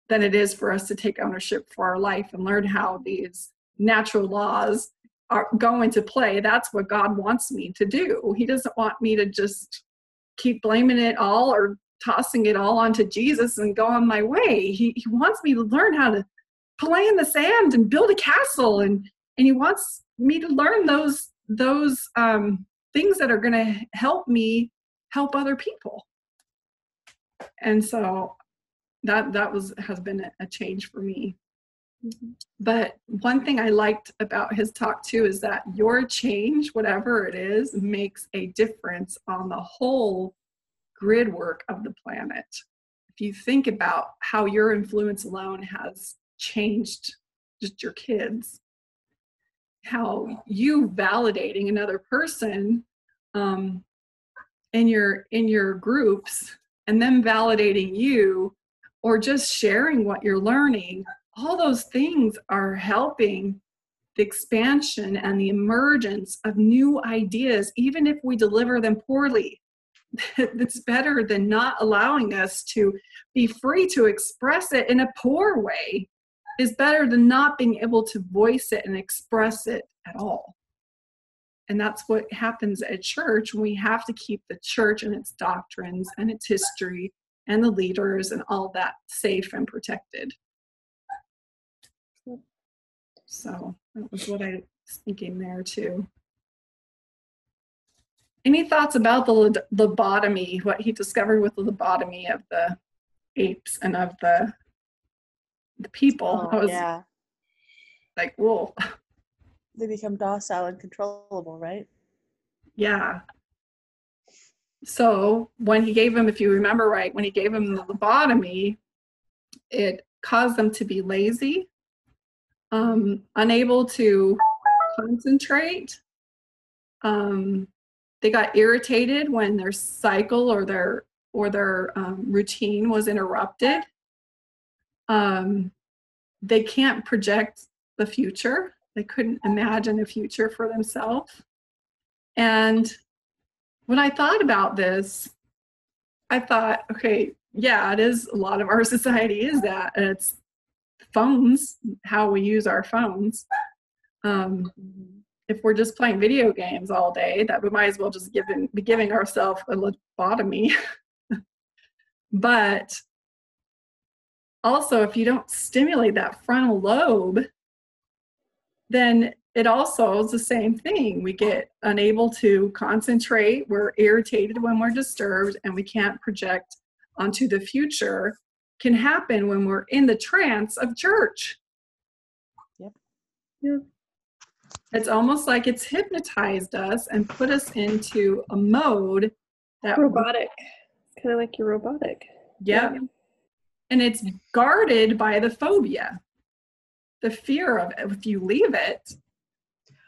than it is for us to take ownership for our life and learn how these natural laws go into play. That's what God wants me to do. He doesn't want me to just keep blaming it all or tossing it all onto Jesus and go on my way. He wants me to learn how to play in the sand and build a castle, and he wants me to learn those things that are going to help me help other people. And so that has been a change for me. But one thing I liked about his talk too is that your change, whatever it is, makes a difference on the whole grid work of the planet. If you think about how your influence alone has changed just your kids, how you validating another person in your groups, and them validating you, or just sharing what you're learning, all those things are helping the expansion and the emergence of new ideas, even if we deliver them poorly. It's better than not allowing us to be free to express it in a poor way. Is better than not being able to voice it and express it at all. And that's what happens at church. We have to keep the church and its doctrines and its history and the leaders and all that safe and protected. So that was what I was thinking there too. Any thoughts about the lobotomy, what he discovered with the lobotomy of the apes and of the people? I was yeah. like, whoa. They become docile and controllable, right? Yeah. So when he gave him, if you remember right, when he gave him the lobotomy, it caused them to be lazy, unable to concentrate. They got irritated when their cycle or their routine was interrupted. They can't project the future. They couldn't imagine a future for themselves. And when I thought about this, I thought, okay, yeah, it is, a lot of our society is that, and it's phones, how we use our phones. If we're just playing video games all day, that we might as well just be giving ourselves a lobotomy. But also, if you don't stimulate that frontal lobe, then it also is the same thing. We get unable to concentrate, we're irritated when we're disturbed, and we can't project onto the future. Can happen when we're in the trance of church. Yep. Yeah. It's almost like it's hypnotized us and put us into a mode that Robotic. It's kind of like you're robotic. Yeah. And it's guarded by the phobia. The fear of it. If you leave it,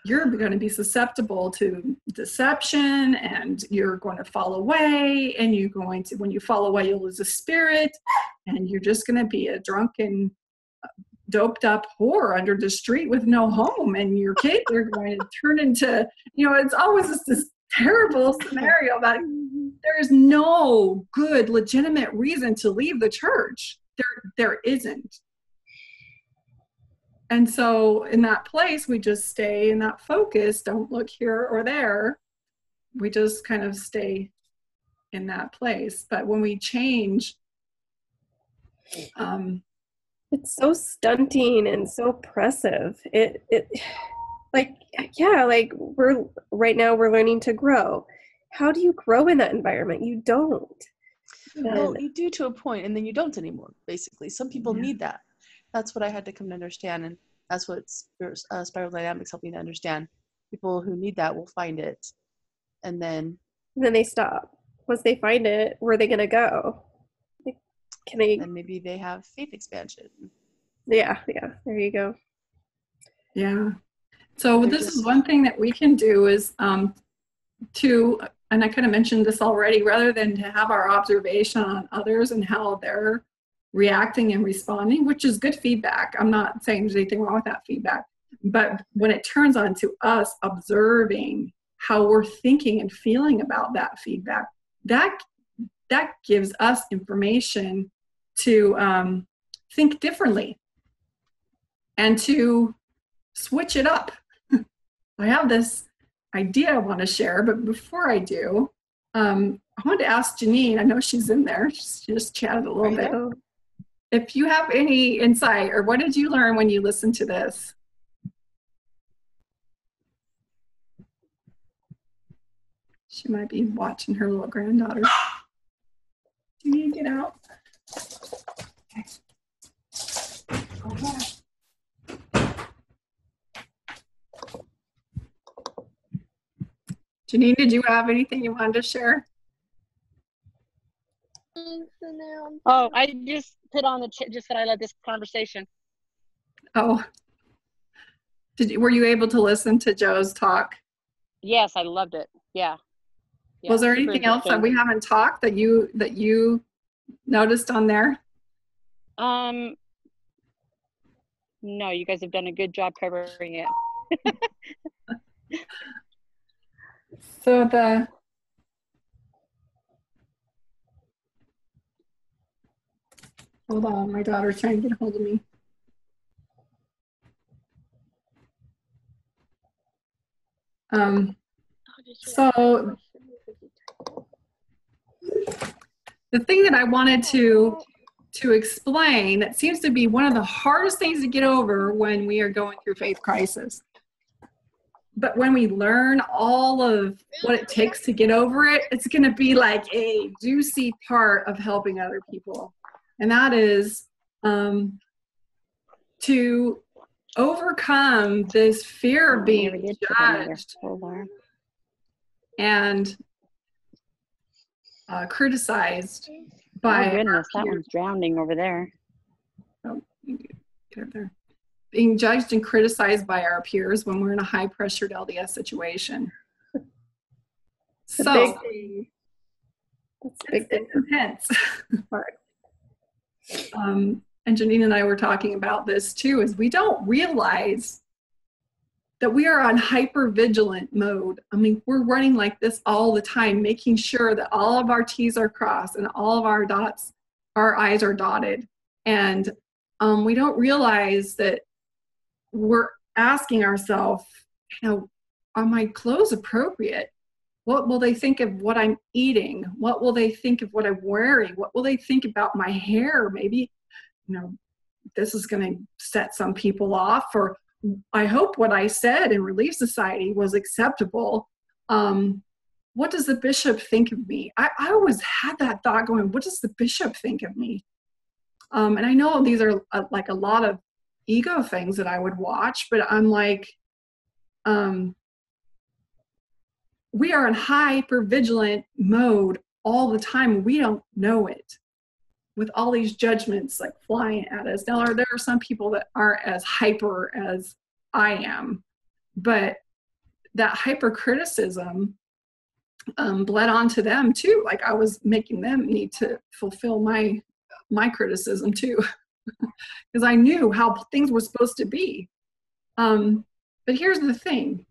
you're going to be susceptible to deception, and you're going to fall away, and you're going to, when you fall away, you'll lose a spirit, and you're just going to be a drunken, doped up whore under the street with no home, and your kids are going to turn into, it's always just this terrible scenario that there is no good, legitimate reason to leave the church. There isn't. And so in that place, we just stay in that focus, don't look here or there. We just kind of stay in that place. But when we change, it's so stunting and so oppressive. Like we're right now we're learning to grow. How do you grow in that environment? You don't. Well, you do to a point, and then you don't anymore, basically. Some people need that. That's what I had to come to understand, and that's what Spiral Dynamics helped me to understand. People who need that will find it, and then they stop. Once they find it, where are they going to go? Can they? And maybe they have faith expansion. Yeah, there you go. Yeah. So this is one thing that we can do is and I kind of mentioned this already, rather than to have our observation on others and how they're reacting and responding, which is good feedback. I'm not saying there's anything wrong with that feedback. But when it turns on to us observing how we're thinking and feeling about that feedback, that gives us information to think differently and to switch it up. I have this idea I want to share, but before I do, I wanted to ask Janine, I know she's in there, she just chatted a little bit. If you have any insight, or what did you learn when you listened to this? She might be watching her little granddaughter. Janine, get out. Okay. Janine, did you have anything you wanted to share? Oh, I just put on the chat just that I love this conversation. Oh, were you able to listen to Joe's talk? Yes, I loved it. Yeah. Was there anything else that we haven't talked that you noticed on there? No, you guys have done a good job covering it. So hold on, my daughter's trying to get a hold of me. So the thing that I wanted to explain that seems to be one of the hardest things to get over when we are going through faith crisis. But when we learn all of what it takes to get over it, it's going to be like a juicy part of helping other people. And that is to overcome this fear of being judged and criticized by. Oh goodness, that one's drowning over there. Oh, get up there. Being judged and criticized by our peers when we're in a high-pressured LDS situation. So it's intense. And Janine and I were talking about this too, is we don't realize that we are on hyper-vigilant mode. I mean, we're running like this all the time, making sure that all of our T's are crossed and all of our I's are dotted. And we don't realize that we're asking ourselves, are my clothes appropriate? What will they think of what I'm eating? What will they think of what I'm wearing? What will they think about my hair? Maybe, this is going to set some people off, or I hope what I said in Relief Society was acceptable. What does the bishop think of me? I always had that thought going, what does the bishop think of me? And I know these are like a lot of ego things that I would watch, but I'm like, we are in hyper-vigilant mode all the time. We don't know it, with all these judgments like flying at us. Now, there are some people that aren't as hyper as I am, but that hypercriticism bled onto them too. Like I was making them need to fulfill my criticism too, because I knew how things were supposed to be. But here's the thing.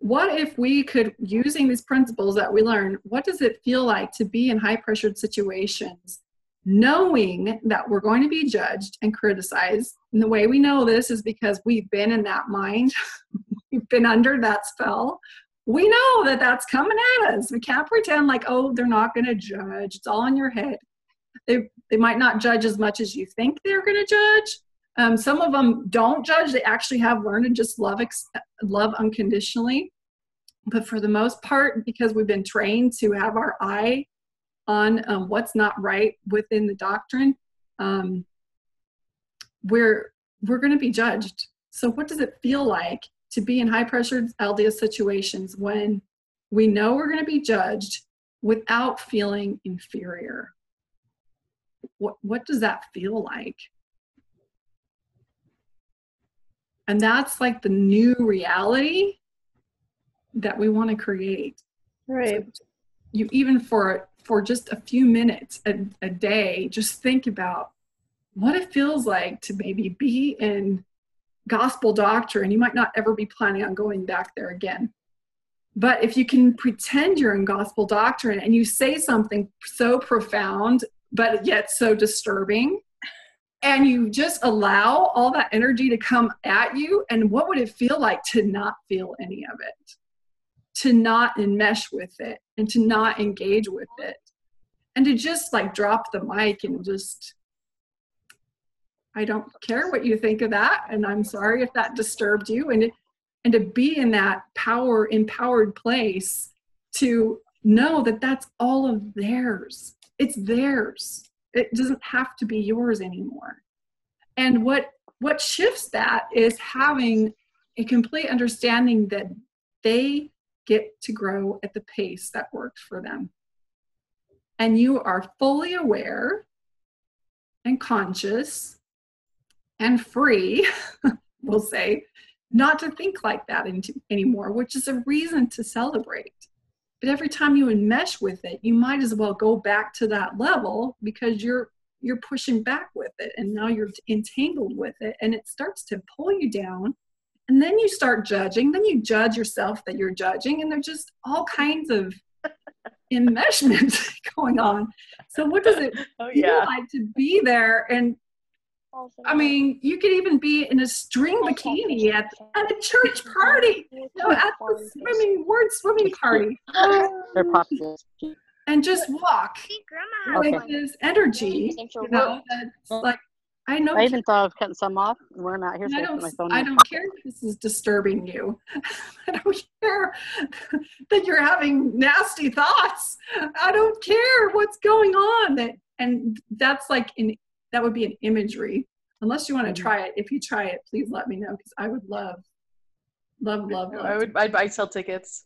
What if we could, using these principles that we learned, what does it feel like to be in high-pressured situations, knowing that we're going to be judged and criticized? And the way we know this is because we've been in that mind. We've been under that spell. We know that that's coming at us. We can't pretend like, oh, they're not going to judge. It's all in your head. They might not judge as much as you think they're going to judge. Some of them don't judge. They actually have learned to just love unconditionally. But for the most part, because we've been trained to have our eye on what's not right within the doctrine, we're going to be judged. So what does it feel like to be in high-pressured LDS situations when we know we're going to be judged without feeling inferior? What does that feel like? And that's like the new reality that we want to create. Right. So you, even for just a few minutes a day, just think about what it feels like to maybe be in gospel doctrine. You might not ever be planning on going back there again. But if you can pretend you're in gospel doctrine and you say something so profound, but yet so disturbing, and you just allow all that energy to come at you, and what would it feel like to not feel any of it? To not enmesh with it, and to not engage with it, and to just like drop the mic and just, I don't care what you think of that, and I'm sorry if that disturbed you, and to be in that empowered place, to know that that's all of theirs. It's theirs. It doesn't have to be yours anymore. And what shifts that is having a complete understanding that they get to grow at the pace that works for them. And you are fully aware and conscious and free, we'll say, not to think like that anymore, which is a reason to celebrate. But every time you enmesh with it, you might as well go back to that level, because you're pushing back with it, and now you're entangled with it, and it starts to pull you down. And then you start judging. Then you judge yourself that you're judging, and there's just all kinds of enmeshment going on. So what does it feel like to be there? And I mean, you could even be in a string bikini at a church party, at the swimming party. They're popular. and just walk See, Grandma with has one. this energy, you know, that's like, I know I even thought of cutting some off and wear them out here so I put my phone I in. don't care if this is disturbing you. I don't care that you're having nasty thoughts. I don't care what's going on. And that's like, that would be an imagery. Unless you want to try it. If you try it, please let me know, because I would love. I'd sell tickets.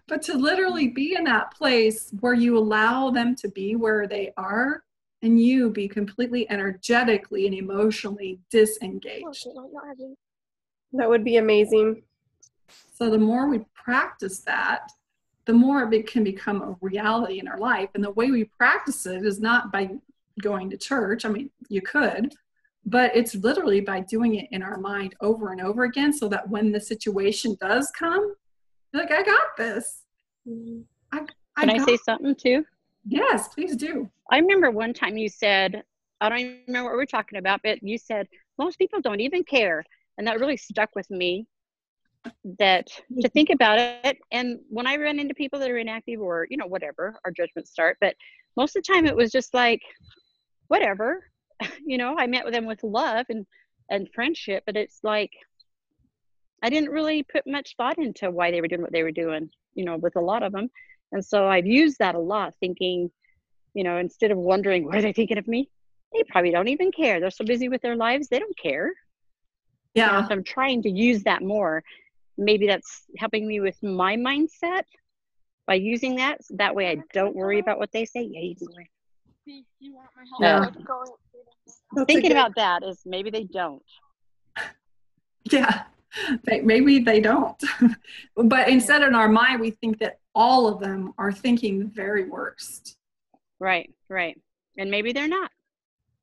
But to literally be in that place where you allow them to be where they are, and you be completely energetically and emotionally disengaged. That would be amazing. So the more we practice that, the more it can become a reality in our life. And the way we practice it is not by going to church. I mean, you could, but it's literally by doing it in our mind over and over again, so that when the situation does come, you're like, I got this. Can I say something too? Yes, please do. I remember one time you said, I don't even remember what we're talking about, but you said, most people don't even care. And that really stuck with me, that to think about it. And when I run into people that are inactive or, you know, whatever, our judgments start, but most of the time it was just like, whatever, you know, I met with them with love and friendship, but it's like, I didn't really put much thought into why they were doing what they were doing, you know, with a lot of them. And so I've used that a lot, thinking, you know, instead of wondering, what are they thinking of me? They probably don't even care. They're so busy with their lives, they don't care. Yeah. You know, so I'm trying to use that more. Maybe that's helping me with my mindset by using that. So that way I don't worry about what they say. Yeah, you can worry. You want my help? Yeah. Thinking about that is maybe they don't. Yeah. Maybe they don't. But instead, in our mind, we think that all of them are thinking the very worst. Right. And maybe they're not.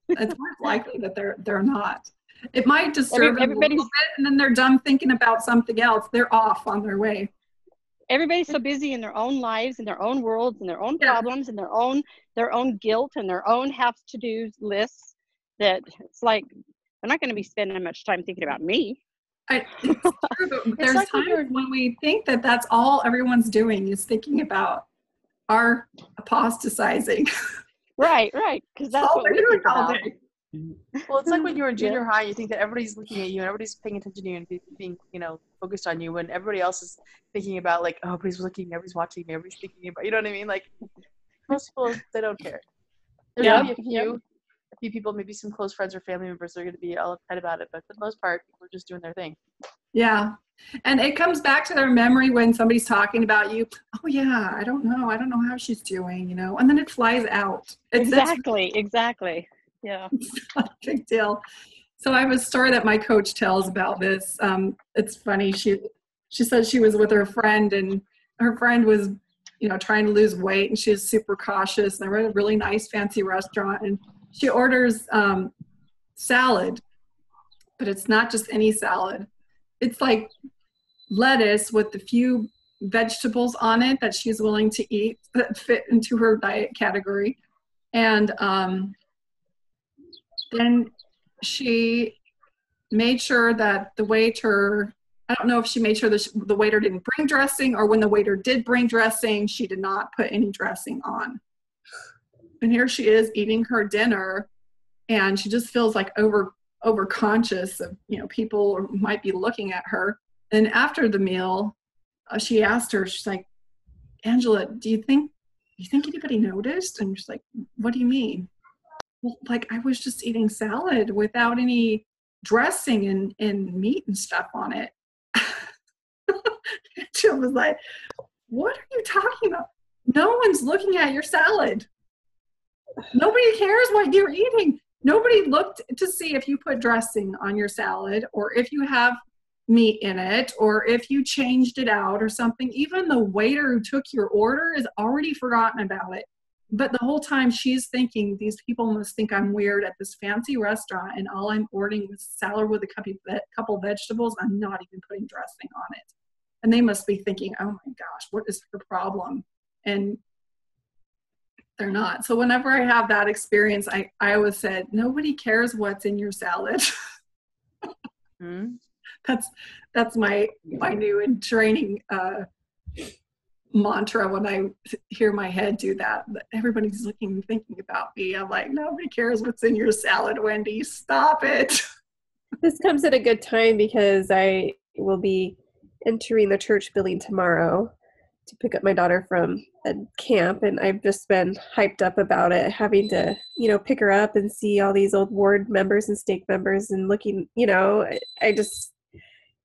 It's more likely that they're not. It might disturb them a Everybody's little bit, and then they're done thinking about something else. They're off on their way. Everybody's so busy in their own lives, in their own worlds, and their own problems, and their own guilt, and their own have-to-do lists, that it's like, I'm not going to be spending much time thinking about me. It's true, but there's like times when we think that that's all everyone's doing is thinking about our apostatizing. Right. Because that's all what they're we doing think all about. day. Well, it's like when you're in junior high, you think that everybody's looking at you and everybody's paying attention to you and being, you know, focused on you, when everybody else is thinking about, like, oh, everybody's looking, everybody's watching me, everybody's thinking about, you know what I mean? Like, most people, they don't care. There's going to be a few people, maybe some close friends or family members, that are going to be all upset about it, but for the most part, people are just doing their thing. Yeah. And it comes back to their memory when somebody's talking about you. Oh yeah, I don't know how she's doing, you know, and then it flies out. Exactly. Yeah. It's not a big deal. So I have a story that my coach tells about this. It's funny. She said she was with her friend, and her friend was, you know, trying to lose weight, and she was super cautious. And they're at a really nice fancy restaurant, and she orders salad, but it's not just any salad. It's like lettuce with a few vegetables on it that she's willing to eat that fit into her diet category. And then she made sure that the waiter, I don't know if she made sure that the waiter didn't bring dressing, or when the waiter did bring dressing, she did not put any dressing on. And here she is eating her dinner, and she just feels like over conscious of, you know, people might be looking at her. And after the meal, she asked her, she's like, Angela, do you think anybody noticed? And she's like, what do you mean? Well, like, I was just eating salad without any dressing and meat and stuff on it. She was like, what are you talking about? No one's looking at your salad. Nobody cares what you're eating. Nobody looked to see if you put dressing on your salad, or if you have meat in it, or if you changed it out or something. Even the waiter who took your order has already forgotten about it. But the whole time she's thinking, these people must think I'm weird at this fancy restaurant, and all I'm ordering is salad with a couple vegetables. I'm not even putting dressing on it. And they must be thinking, oh my gosh, what is her problem? And they're not. So whenever I have that experience, I always said, nobody cares what's in your salad. That's my new and training mantra when I hear my head do that. Everybody's looking and thinking about me. I'm like, nobody cares what's in your salad, Wendy. Stop it. This comes at a good time because I will be entering the church building tomorrow to pick up my daughter from a camp, and I've just been hyped up about it, having to, pick her up and see all these old ward members and stake members and looking, I just,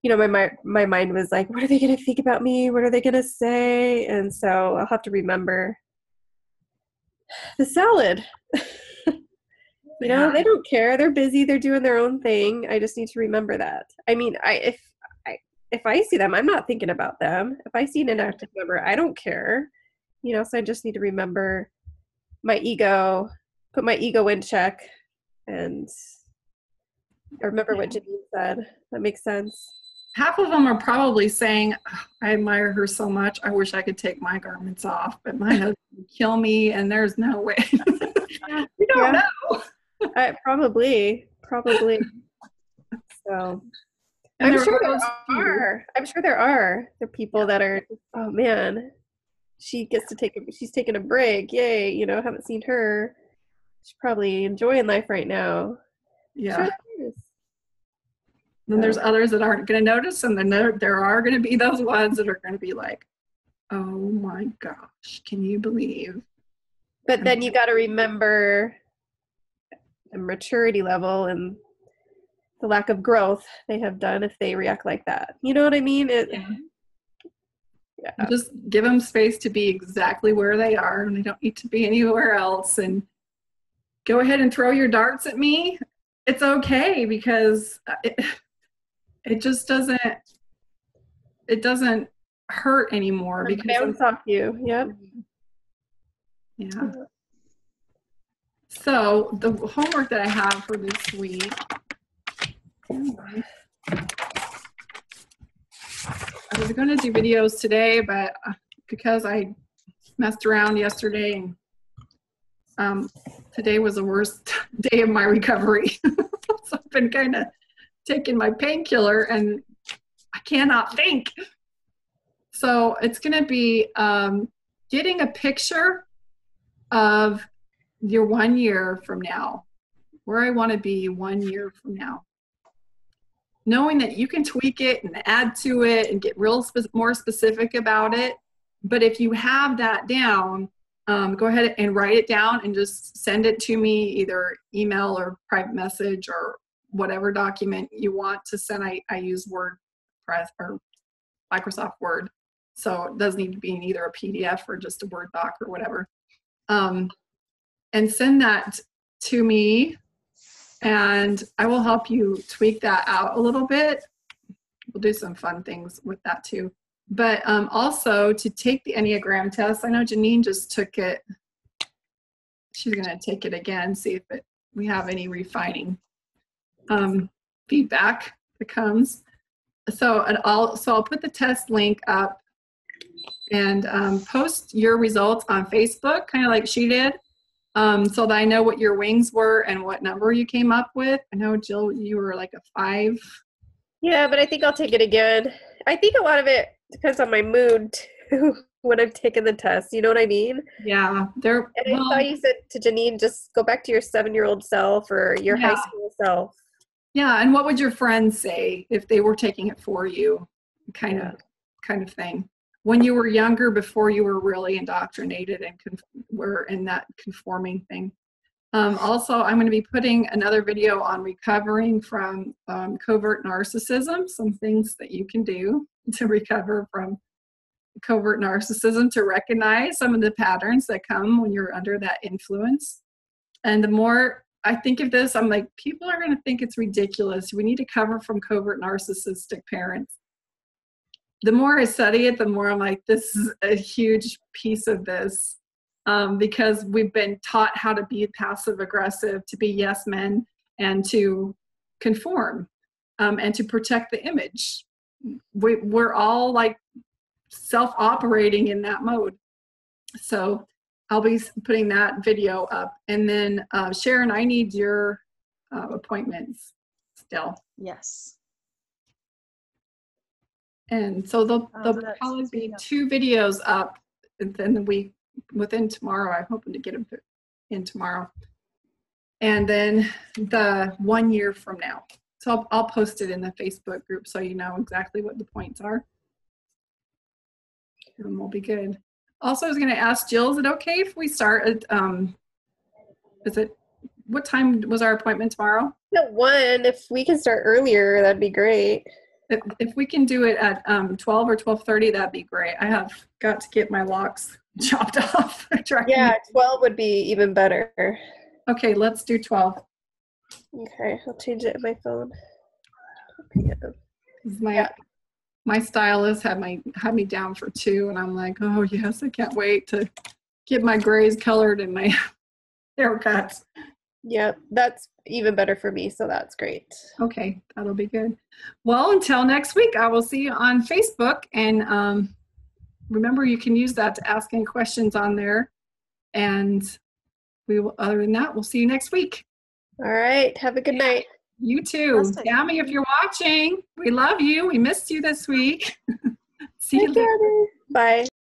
my mind was like, what are they going to think about me? What are they going to say? And so I'll have to remember the salad. They don't care. They're busy. They're doing their own thing. I just need to remember that. I mean, if I see them, I'm not thinking about them. If I see an inactive member, I don't care. So I just need to remember my ego, put my ego in check, and remember what Janine said. That makes sense. Half of them are probably saying, oh, I admire her so much. I wish I could take my garments off, but my husband would kill me, and there's no way. We don't know. Probably. So I'm sure there are. There are people that are, oh man, she's taking a break. Yay, haven't seen her. She's probably enjoying life right now. Yeah. Sure. Then there's others that aren't going to notice, and then there are going to be those ones that are going to be like, oh my gosh, can you believe? But then you got to remember the maturity level and the lack of growth they have done if they react like that. You know what I mean? Yeah. Just give them space to be exactly where they are, and they don't need to be anywhere else. And go ahead and throw your darts at me. It's okay, because it just doesn't hurt anymore. Because bounce off you. Yep. Yeah. So the homework that I have for this week, I was going to do videos today, but because I messed around yesterday, and today was the worst day of my recovery. So I've been kind of taking my painkiller, and I cannot think. So it's going to be getting a picture of your 1 year from now, where I want to be 1 year from now. Knowing that you can tweak it and add to it and get more specific about it. But if you have that down, go ahead and write it down and just send it to me, either email or private message or whatever document you want to send. I use WordPress or Microsoft Word. So it does need to be in either a PDF or just a Word doc or whatever. And send that to me, and I will help you tweak that out a little bit. We'll do some fun things with that too. But also to take the Enneagram test. I know Janine just took it. She's going to take it again, see if we have any refining feedback that comes. So I'll put the test link up and post your results on Facebook, kind of like she did. So that I know what your wings were and what number you came up with. I know, Jill, you were like a 5. Yeah, but I think I'll take it again. I think a lot of it depends on my mood too when I've taken the test. You know what I mean? Yeah. I thought you said to Janine, just go back to your 7-year-old self or your high school self. Yeah, and what would your friends say if they were taking it for you? Kind of thing. When you were younger, before you were really indoctrinated and were in that conforming thing. Also, I'm going to be putting another video on recovering from covert narcissism, some things that you can do to recover from covert narcissism, to recognize some of the patterns that come when you're under that influence. And the more I think of this, I'm like, people are going to think it's ridiculous. We need to cover from covert narcissistic parents. The more I study it, the more I'm like, this is a huge piece of this, because we've been taught how to be passive aggressive, to be yes men, and to conform, and to protect the image. We're all like self-operating in that mode. So I'll be putting that video up. And then Sharon, I need your appointments still. Yes. And so there'll Oh, that's probably be speaking of- 2 videos up within the week, within tomorrow. I'm hoping to get them in tomorrow. And then the 1 year from now. So I'll post it in the Facebook group so you know exactly what the points are. And we'll be good. Also, I was going to ask Jill, is it okay if we start at, what time was our appointment tomorrow? At 1, if we can start earlier, that'd be great. If we can do it at 12 or 12:30, that'd be great. I have got to get my locks chopped off. Yeah, 12 would be even better. Okay, let's do 12. Okay, I'll change it in my phone. Yeah. My stylist had me down for 2, and I'm like, oh yes, I can't wait to get my grays colored and my haircuts. Yep, that's even better for me, so that's great. Okay, that'll be good. Well, until next week, I will see you on Facebook, and remember, you can use that to ask any questions on there. And other than that, we'll see you next week. All right, have a good night. You too. Fantastic. Tammy, if you're watching, we love you. We missed you this week. See Bye, you later. Gabby. Bye.